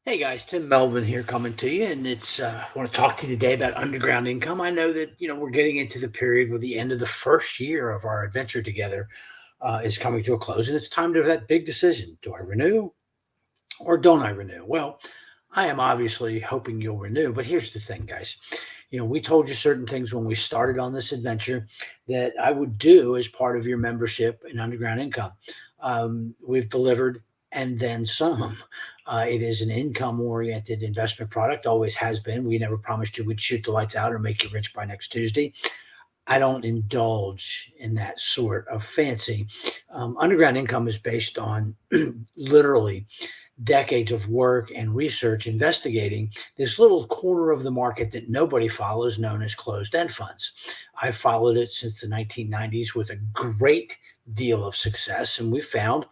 Hey guys, Tim Melvin here coming to you, and I want to talk to you today about underground income. I know that we're getting into the period where the end of the first year of our adventure together is coming to a close, and it's time to that big decision: do I renew or don't I renew? Well, I am obviously hoping you'll renew, but here's the thing, guys. We told you certain things when we started on this adventure that I would do as part of your membership in Underground Income. We've delivered and then some. It is an income oriented investment product, always has been. We never promised you we'd shoot the lights out or make you rich by next Tuesday. I don't indulge in that sort of fancy. Underground income is based on literally decades of work and research investigating this little corner of the market that nobody follows, known as closed end funds. I've followed it since the 1990s with a great deal of success, and we found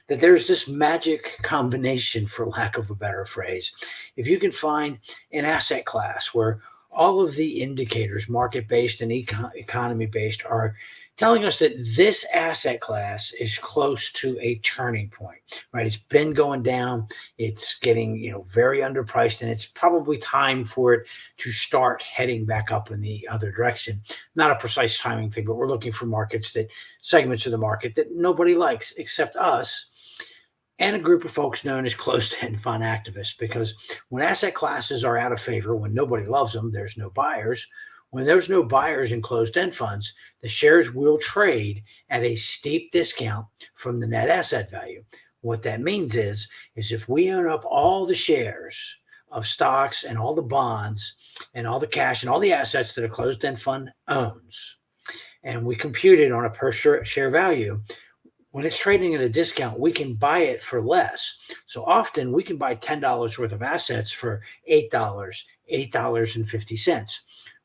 that there's this magic combination, for lack of a better phrase. If you can find an asset class where all of the indicators, market based and economy based, are telling us that this asset class is close to a turning point, right? It's been going down, it's getting, very underpriced, and it's probably time for it to start heading back up in the other direction. Not a precise timing thing, but we're looking for segments of the market that nobody likes except us and a group of folks known as closed-end fund activists. Because when asset classes are out of favor, when nobody loves them, there's no buyers. When there's no buyers in closed-end funds, the shares will trade at a steep discount from the net asset value. What that means is if we own up all the shares of stocks and all the bonds and all the cash and all the assets that a closed-end fund owns, and we compute it on a per share value, when it's trading at a discount, we can buy it for less. So often we can buy $10 worth of assets for $8, $8.50.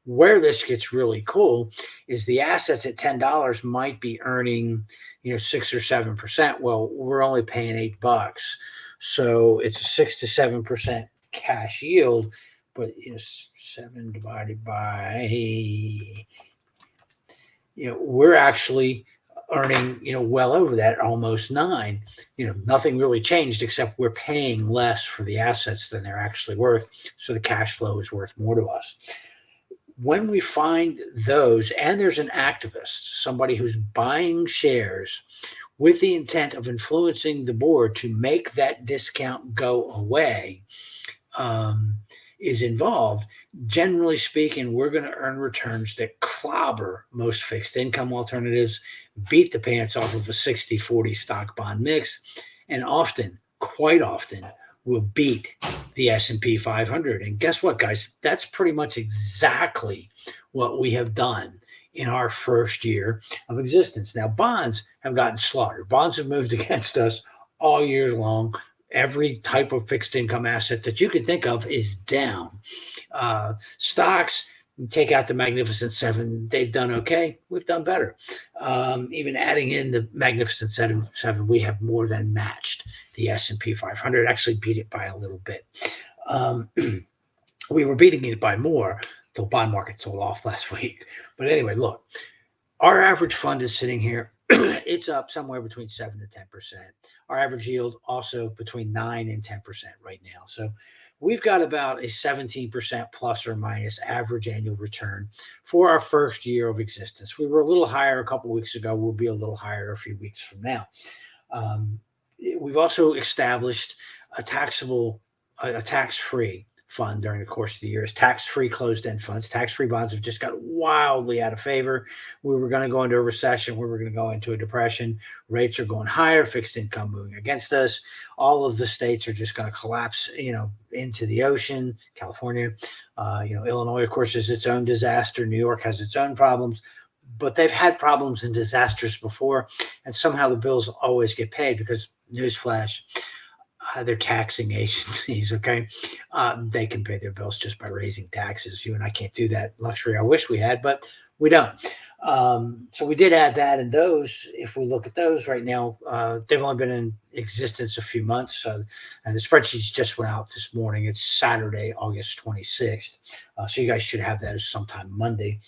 Where this gets really cool is the assets at $10 might be earning, 6 or 7%. Well, we're only paying $8. So it's a 6 to 7% cash yield, but 7 divided by, we're actually earning, well over that, almost 9. Nothing really changed except we're paying less for the assets than they're actually worth. So the cash flow is worth more to us. When we find those, and there's an activist, somebody who's buying shares with the intent of influencing the board to make that discount go away, is involved, generally speaking, we're going to earn returns that clobber most fixed income alternatives, beat the pants off of a 60-40 stock bond mix, and often, quite often, will beat the S&P 500. And guess what, guys? That's pretty much exactly what we have done in our first year of existence. Now, bonds have gotten slaughtered. Bonds have moved against us all year long. Every type of fixed income asset that you can think of is down. Stocks, take out the Magnificent Seven, they've done okay. We've done better. Even adding in the Magnificent Seven, we have more than matched the S&P 500. Actually, beat it by a little bit. We were beating it by more. The bond market sold off last week. But anyway, look, our average fund is sitting here. It's up somewhere between 7 to 10%. Our average yield also between 9 and 10% right now. So we've got about a 17% plus or minus average annual return for our first year of existence. We were a little higher a couple of weeks ago. We'll be a little higher a few weeks from now. We've also established a tax-free fund during the course of the years. Tax-free closed-end funds, tax-free bonds have just got wildly out of favor. We were going to go into a recession. We were going to go into a depression. Rates are going higher. Fixed income moving against us. All of the states are just going to collapse, into the ocean. California, Illinois, of course, is its own disaster. New York has its own problems. But they've had problems and disasters before, and somehow the bills always get paid because, newsflash, they're taxing agencies, okay? They can pay their bills just by raising taxes. You and I can't do that luxury. I wish we had, but we don't. So we did add that, and those, if we look at those right now, they've only been in existence a few months. And the spreadsheets just went out this morning. It's Saturday, August 26th. So you guys should have that as sometime Monday.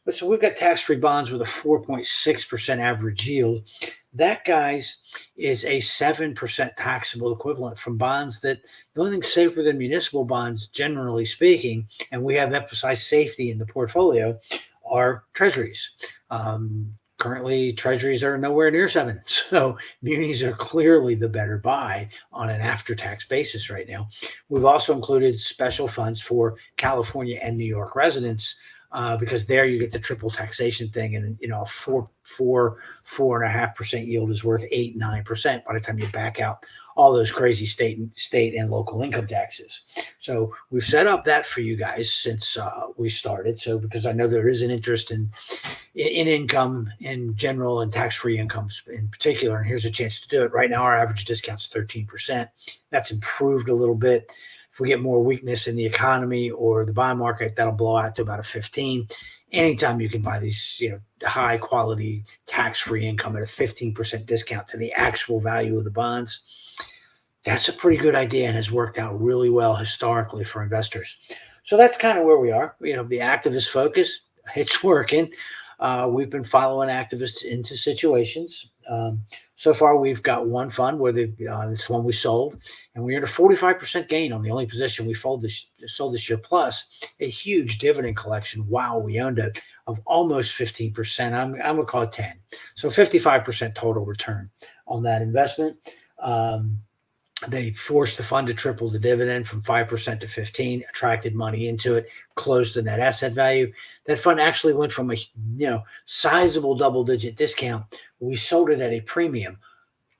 But so we've got tax-free bonds with a 4.6% average yield. That, guys, is a 7% taxable equivalent from bonds that the only thing safer than municipal bonds, generally speaking, and we have emphasized safety in the portfolio, are treasuries. Currently, treasuries are nowhere near seven. So munis are clearly the better buy on an after-tax basis right now. We've also included special funds for California and New York residents because there you get the triple taxation thing, and four and a half percent yield is worth 8-9% by the time you back out all those crazy state and local income taxes. So we've set up that for you guys since we started. So because I know there is an interest in income in general and tax-free incomes in particular, and here's a chance to do it. Right now, our average discount is 13%. That's improved a little bit. If we get more weakness in the economy or the bond market, that'll blow out to about a 15. Anytime you can buy these, high quality tax-free income at a 15% discount to the actual value of the bonds, that's a pretty good idea and has worked out really well historically for investors. So that's kind of where we are. The activist focus, it's working. We've been following activists into situations. So far, we've got one fund where this one we sold, and we earned a 45% gain on the only position we sold this year, plus a huge dividend collection while we owned it of almost 15%. I'm going to call it 10. So 55% total return on that investment. They forced the fund to triple the dividend from 5% to 15, attracted money into it, closed the net asset value. That fund actually went from a sizable double-digit discount. We sold it at a premium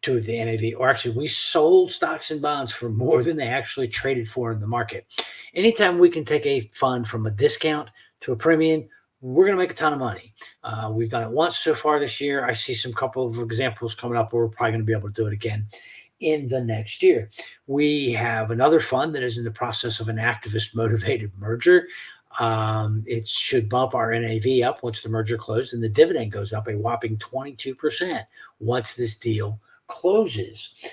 to the NAV, or actually we sold stocks and bonds for more than they actually traded for in the market. Anytime we can take a fund from a discount to a premium, we're going to make a ton of money. We've done it once so far this year. I see some couple of examples coming up where we're probably going to be able to do it again in the next year. We have another fund that is in the process of an activist motivated merger. It should bump our NAV up once the merger closed, and the dividend goes up a whopping 22% once this deal closes.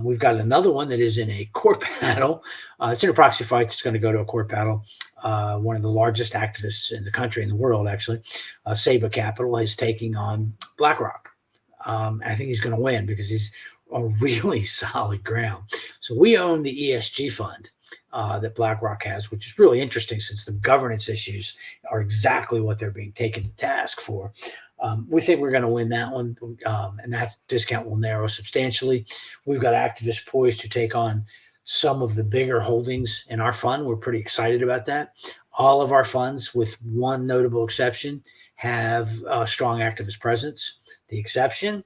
We've got another one that is in a court battle. It's in a proxy fight that's going to go to a court battle. One of the largest activists in the country, in the world, actually, Saba Capital, is taking on BlackRock. I think he's going to win because he's on really solid ground. So we own the ESG fund that BlackRock has, which is really interesting since the governance issues are exactly what they're being taken to task for. We think we're going to win that one, and that discount will narrow substantially. We've got activists poised to take on some of the bigger holdings in our fund. We're pretty excited about that. All of our funds, with one notable exception, have a strong activist presence. The exception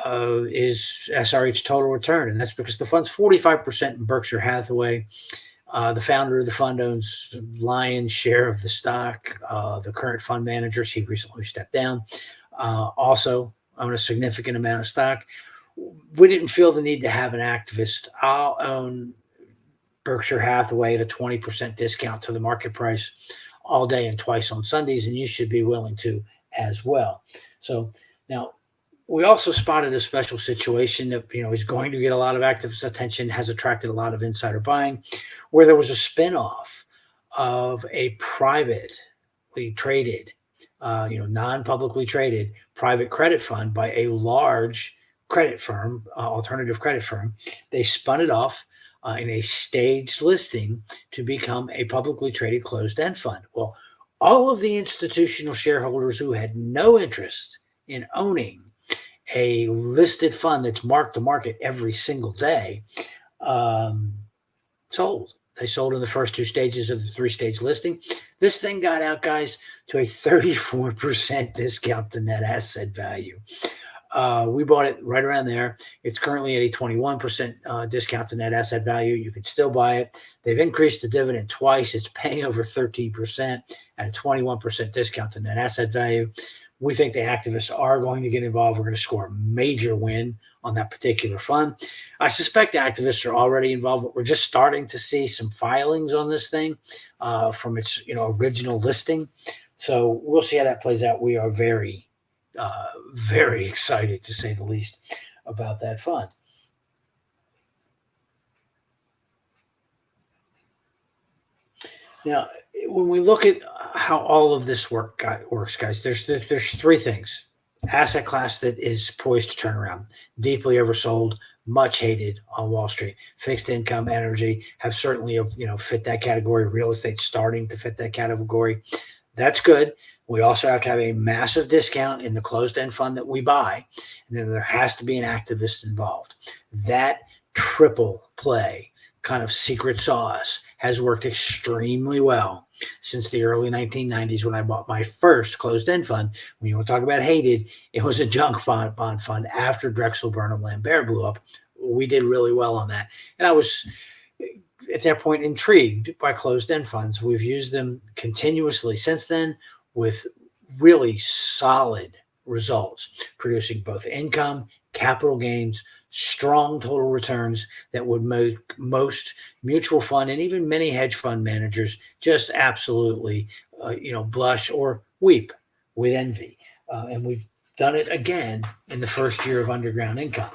is SRH Total Return, and that's because the fund's 45% in Berkshire Hathaway. The founder of the fund owns lion's share of the stock. The current fund managers, he recently stepped down, also own a significant amount of stock. We didn't feel the need to have an activist. I'll own Berkshire Hathaway at a 20% discount to the market price all day and twice on Sundays, and you should be willing to as well. So now, we also spotted a special situation that is going to get a lot of activist attention, has attracted a lot of insider buying, where there was a spinoff of a privately traded, non-publicly traded private credit fund by a large credit firm, alternative credit firm. They spun it off in a staged listing to become a publicly traded closed-end fund. Well, all of the institutional shareholders who had no interest in owning a listed fund that's marked to market every single day sold. They sold in the first two stages of the three-stage listing. This thing got out, guys, to a 34% discount to net asset value. We bought it right around there. It's currently at a 21% discount to net asset value. You can still buy it. They've increased the dividend twice. It's paying over 13% at a 21% discount to net asset value. We think the activists are going to get involved. We're going to score a major win on that particular fund. I suspect activists are already involved, but we're just starting to see some filings on this thing from its original listing. So we'll see how that plays out. We are very, very excited, to say the least, about that fund. Now, when we look at how all of this works, guys. There's three things. Asset class that is poised to turn around, deeply oversold, much hated on Wall Street. Fixed income, energy have certainly fit that category. Real estate starting to fit that category. That's good. We also have to have a massive discount in the closed-end fund that we buy, and then there has to be an activist involved. That triple play kind of secret sauce has worked extremely well since the early 1990s when I bought my first closed-end fund. When you want to talk about hated, it was a junk bond fund after Drexel Burnham Lambert blew up. We did really well on that. And I was, at that point, intrigued by closed-end funds. We've used them continuously since then with really solid results, producing both income, capital gains, strong total returns that would make most mutual fund and even many hedge fund managers just absolutely, blush or weep with envy. And we've done it again in the first year of Underground Income.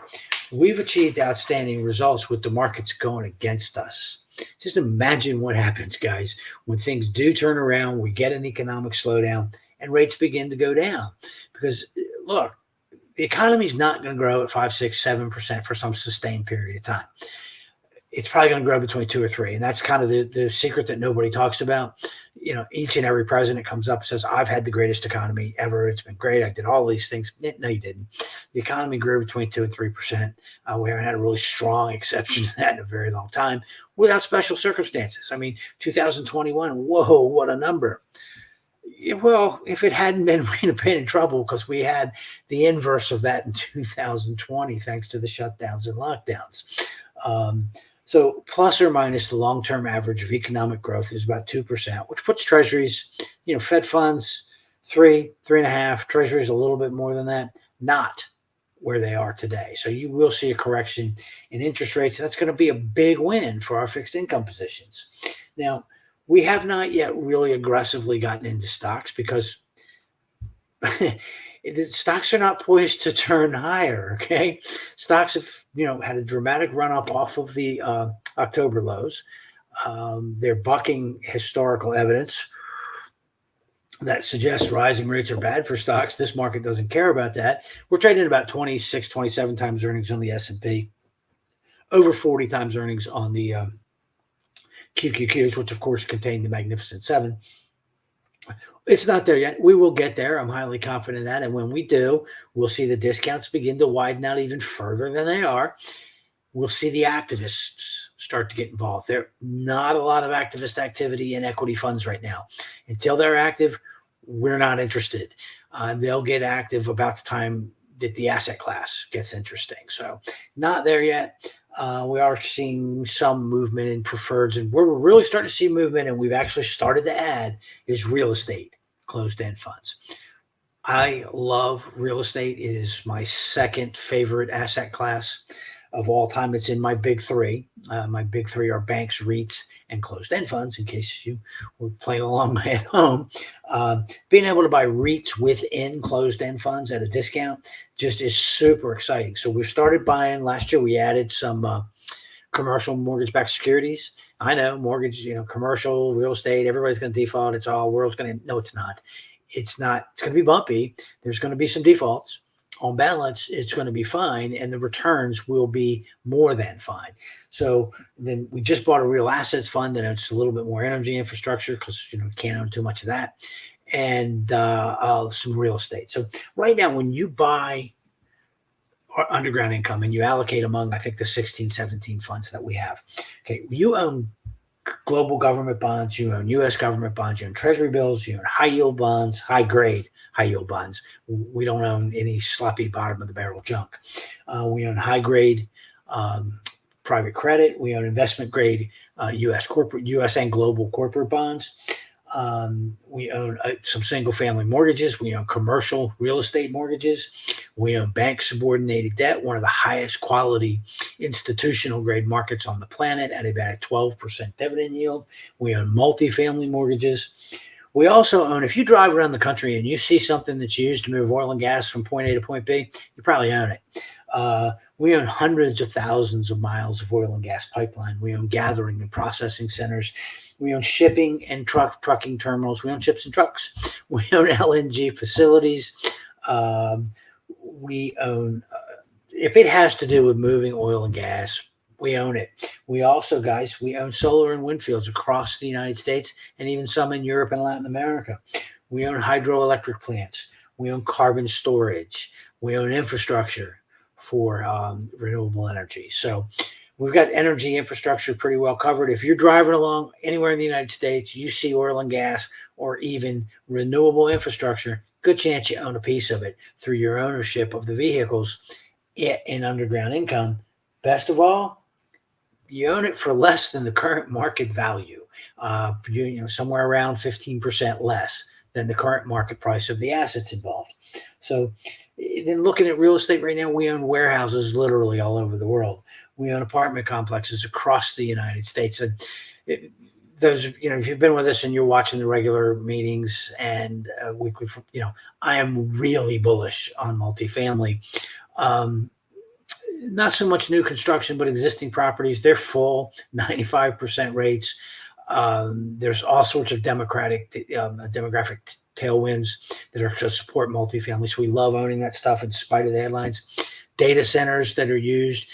We've achieved outstanding results with the markets going against us. Just imagine what happens, guys, when things do turn around, we get an economic slowdown, and rates begin to go down. Because, look, the economy is not going to grow at 5, 6, 7% for some sustained period of time. It's probably going to grow between 2 or 3. And that's kind of the secret that nobody talks about. Each and every president comes up and says, I've had the greatest economy ever. It's been great. I did all these things. No, you didn't. The economy grew between 2 and 3%. We haven't had a really strong exception to that in a very long time without special circumstances. I mean, 2021, whoa, what a number. Well, if it hadn't been, we'd have been in trouble because we had the inverse of that in 2020, thanks to the shutdowns and lockdowns. So plus or minus the long-term average of economic growth is about 2%, which puts treasuries, Fed funds, 3.5, treasuries a little bit more than that, not where they are today. So you will see a correction in interest rates. That's going to be a big win for our fixed income positions. Now, we have not yet really aggressively gotten into stocks because the stocks are not poised to turn higher. Okay. Stocks have, had a dramatic run up off of the October lows. They're bucking historical evidence that suggests rising rates are bad for stocks. This market doesn't care about that. We're trading about 26, 27 times earnings on the S&P, over 40 times earnings on the QQQs, which of course contain the Magnificent Seven. It's not there yet. We will get there. I'm highly confident in that. And when we do, we'll see the discounts begin to widen out even further than they are. We'll see the activists start to get involved. There's not a lot of activist activity in equity funds right now. Until they're active, we're not interested. They'll get active about the time that the asset class gets interesting. So not there yet. We are seeing some movement in preferreds, and where we're really starting to see movement, and we've actually started to add, is real estate closed-end funds. I love real estate. It is my second favorite asset class of all time. It's in my big three. My big three are banks, REITs, and closed-end funds, in case you were playing along at home. Being able to buy REITs within closed-end funds at a discount just is super exciting. So we've started buying. Last year, we added some commercial mortgage-backed securities. I know mortgage, commercial, real estate, everybody's going to default. It's all world's going to, no, it's not. It's not. It's going to be bumpy. There's going to be some defaults. On balance, it's going to be fine, and the returns will be more than fine. So then we just bought a real assets fund that it's a little bit more energy infrastructure because you can't own too much of that, and some real estate. So right now, when you buy Underground Income and you allocate among, I think, the 16, 17 funds that we have, okay, you own global government bonds, you own U.S. government bonds, you own treasury bills, you own high yield bonds, high grade high yield bonds. We don't own any sloppy bottom of the barrel junk. We own high grade private credit. We own investment grade U.S. and global corporate bonds. We own some single family mortgages. We own commercial real estate mortgages. We own bank subordinated debt, one of the highest quality institutional grade markets on the planet at about a 12% dividend yield. We own multifamily mortgages. We also own, if you drive around the country and you see something that's used to move oil and gas from point A to point B, you probably own it. We own hundreds of thousands of miles of oil and gas pipeline. We own gathering and processing centers. We own shipping and trucking terminals. We own ships and trucks. We own LNG facilities. Um, we own, if it has to do with moving oil and gas, we own it. We also, guys, we own solar and wind fields across the United States and even some in Europe and Latin America. We own hydroelectric plants. We own carbon storage. We own infrastructure for renewable energy. So we've got energy infrastructure pretty well covered. If you're driving along anywhere in the United States, you see oil and gas or even renewable infrastructure, good chance you own a piece of it through your ownership of the vehicles in underground income. Best of all, you own it for less than the current market value. Somewhere around 15% less than the current market price of the assets involved. So then looking at real estate right now, we own warehouses literally all over the world. We own apartment complexes across the United States. And if you've been with us and you're watching the regular meetings and weekly, I am really bullish on multifamily. Not so much new construction, but existing properties, they're full, 95% rates. There's all sorts of demographic tailwinds that are to support multifamily. So we love owning that stuff in spite of the headlines. Data centers that are used,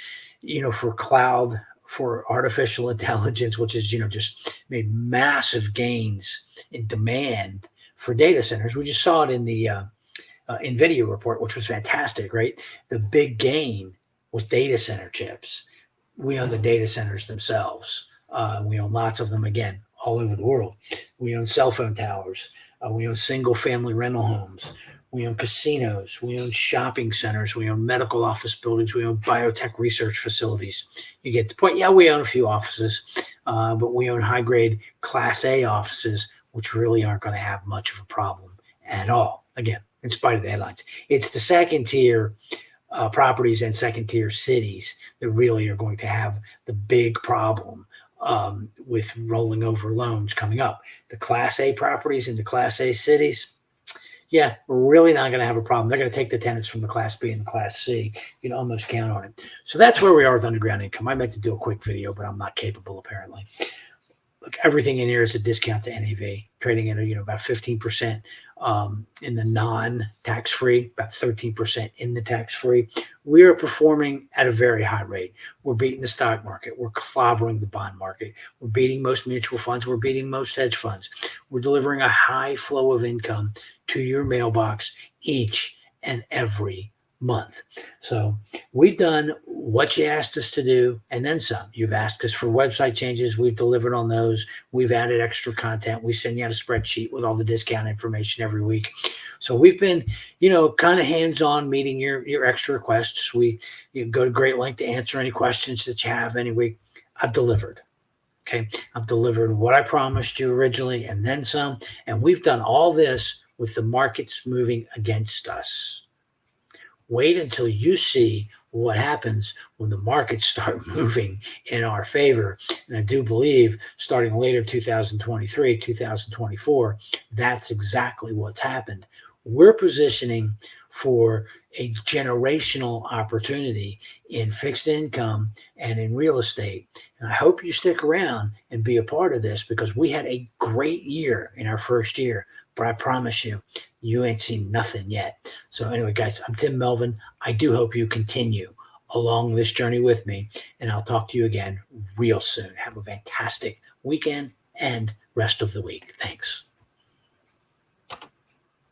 for cloud, for artificial intelligence, which is, just made massive gains in demand for data centers. We just saw it in the NVIDIA report, which was fantastic, right? The big gain was data center chips. We own the data centers themselves. We own lots of them, again, all over the world. We own cell phone towers. We own single family rental homes. We own casinos. We own shopping centers. We own medical office buildings. We own biotech research facilities. You get the point. Yeah, we own a few offices, but we own high grade Class A offices, which really aren't going to have much of a problem at all. Again, in spite of the headlines, it's the second tier properties and second tier cities that really are going to have the big problem with rolling over loans coming up. The Class A properties in the Class A cities, yeah, we're really not going to have a problem. They're going to take the tenants from the Class B and the Class C. You can almost count on it. So that's where we are with underground income. I meant to do a quick video, but I'm not capable apparently. Look, everything in here is a discount to NAV, trading at about 15% in the non-tax-free, about 13% in the tax-free. We are performing at a very high rate. We're beating the stock market. We're clobbering the bond market. We're beating most mutual funds. We're beating most hedge funds. We're delivering a high flow of income to your mailbox each and every month. So we've done what you asked us to do and then some. You've asked us for website changes. We've delivered on those. We've added extra content. We send you out a spreadsheet with all the discount information every week. So we've been, kind of hands-on meeting your extra requests. We go to great length to answer any questions that you have any week. I've delivered. Okay. I've delivered what I promised you originally and then some. And we've done all this with the markets moving against us. Wait until you see what happens when the markets start moving in our favor. And I do believe starting later 2023, 2024, that's exactly what's happened. We're positioning for a generational opportunity in fixed income and in real estate. And I hope you stick around and be a part of this because we had a great year in our first year. But I promise you, you ain't seen nothing yet. So anyway, guys, I'm Tim Melvin. I do hope you continue along this journey with me, and I'll talk to you again real soon. Have a fantastic weekend and rest of the week. Thanks.